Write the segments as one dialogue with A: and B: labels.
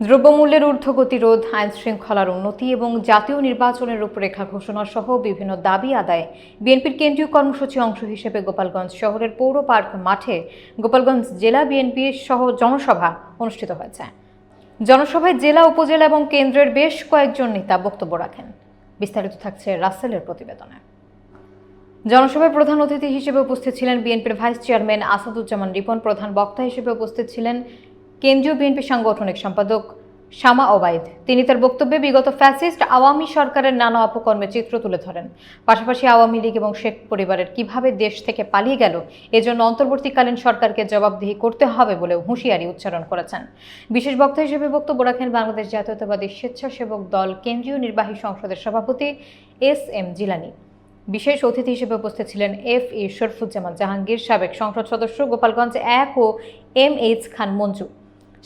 A: দ্রব্যমূল্যের ঊর্ধ্বগতি রোধ, আইনশৃঙ্খলার উন্নতি এবং জাতীয় নির্বাচনের রূপরেখা ঘোষণা সহ বিভিন্ন দাবি আদায়ে বিএনপির কেন্দ্রীয় কর্মসূচির অংশ হিসেবে গোপালগঞ্জ শহরের পৌর পার্ক মাঠে গোপালগঞ্জ জেলা বিএনপি সহ জনসভা অনুষ্ঠিত হয়েছে। জনসভায় জেলা, উপজেলা এবং কেন্দ্রের বেশ কয়েকজন নেতা বক্তব্য রাখেন। বিস্তারিত থাকছে রাসেলের প্রতিবেদনে। জনসভায় প্রধান অতিথি হিসেবে উপস্থিত ছিলেন বিএনপির ভাইস চেয়ারম্যান আসাদুজ্জামান রিপন। প্রধান বক্তা হিসেবে উপস্থিত ছিলেন কেন্দ্রীয় বিএনপি সাংগঠনিক সম্পাদক শামা ওবায়দ। তিনি তার বক্তব্যে বিগত ফ্যাসিস্ট আওয়ামী সরকারের নানা অপকর্মের চিত্র তুলে ধরেন। পাশাপাশি আওয়ামী লীগ এবং শেখ পরিবারের কিভাবে দেশ থেকে পালিয়ে গেল এজন্য অন্তর্বর্তীকালীন সরকারকে জবাবদিহি করতে হবে বলে হুঁশিয়ারি উচ্চারণ করেছেন। বিশেষ বক্তা হিসেবে বক্তব্য রাখেন বাংলাদেশ জাতীয়তাবাদী স্বেচ্ছাসেবক দল কেন্দ্রীয় নির্বাহী সংসদের সভাপতি এস.এম. জিলানী। বিশেষ অতিথি হিসেবে উপস্থিত ছিলেন এফ.এ. শরফুজ্জামান জাহাঙ্গীর, সাবেক সংসদ সদস্য গোপালগঞ্জ 1 ও এম.এইচ. খান মঞ্জু,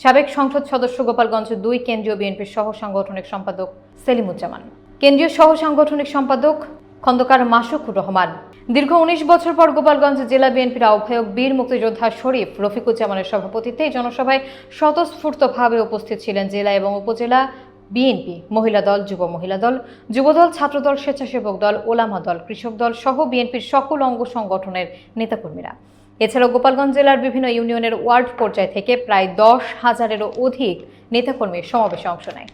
A: সাবেক সংসদ সদস্য গোপালগঞ্জ 2 কেন্দ্রীয় বিএনপির সহ সাংগঠনিক সম্পাদক সেলিমুজ্জামান, কেন্দ্রীয় সহ সাংগঠনিক সম্পাদক খন্দকার মাসুকুর রহমান। দীর্ঘ 19 বছর পর গোপালগঞ্জ জেলা বিএনপির আহ্বায়ক বীর মুক্তিযোদ্ধা শরীফ রফিকুজ্জামানের সভাপতিত্বে এই জনসভায় স্বতঃস্ফূর্তভাবে উপস্থিত ছিলেন জেলা এবং উপজেলা বিএনপি, মহিলা দল, যুব মহিলা দল, যুবদল, ছাত্রদল, স্বেচ্ছাসেবক দল, ওলামা দল, কৃষক দল সহ বিএনপির সকল অঙ্গ সংগঠনের নেতাকর্মীরা। এছাড়াও গোপালগঞ্জ জেলার বিভিন্ন ইউনিয়নের ওয়ার্ড পর্যায় থেকে প্রায় 10,000-এরও অধিক নেতাকর্মী সমাবেশে অংশ নেয়।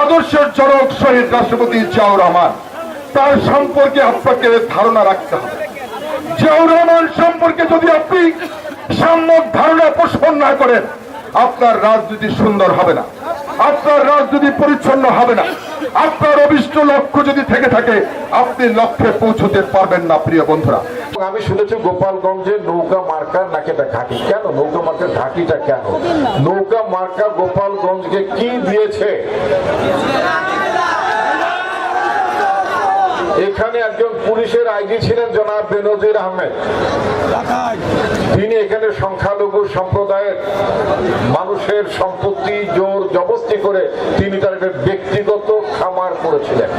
B: আদর্শের জনক শহীদ রাষ্ট্রপতি জিয়াউর রহমান, তার সম্পর্কে আপনাকে ধারণা রাখতে হবে। জিয়াউর রহমান সম্পর্কে যদি আপনি সম্যক ধারণা পোষণ না করেন, আপনার রাজনীতি সুন্দর হবে না, আপনার রাজনীতি পরিচ্ছন্ন হবে না। আপনার অভিষ্ট লক্ষ্য যদি থেকে থাকে, আপনি লক্ষ্যে পৌঁছতে পারবেন না। প্রিয় বন্ধুরা,
C: আমি শুনেছি গোপালগঞ্জে নৌকা মার্কার নাকি একটা ঘাঁটি। কেন নৌকা মার্কার ঘাঁটিটা কেন? নৌকা মার্কা গোপালগঞ্জকে কি দিয়েছে? এখানে একজন পুলিশের আইজি ছিলেন জনাব বেনজির আহমেদ। তিনি এখানে সংখ্যালঘু সম্প্রদায়ের মানুষের সম্পত্তি জোর জবরদস্তি করে তিনি তার একটা ব্যক্তিগত খামার করেছিলেন।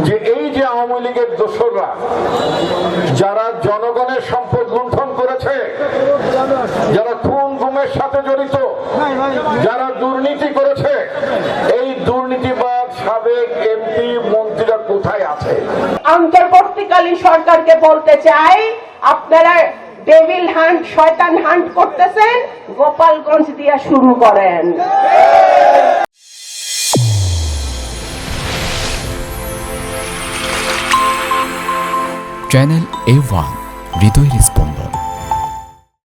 C: যে এই যে আওয়ামী লীগের দোসররা যারা জনগণের সম্পদ লুণ্ঠন করেছে, যারা খুন গুমের সাথে জড়িত, যারা দুর্নীতি করেছে, এই দুর্নীতিবাদ সাবেক এমপি মন্ত্রীরা কোথায় আছে?
D: অন্তর্বর্তীকালীন সরকারকে বলতে চাই, আপনারা ডেভিল হান্ট, শয়তান হান্ট করতেছেন, গোপালগঞ্জ দিয়ে শুরু করেন।
E: চ্যানেল A1 হৃদয়ের স্পন্দন।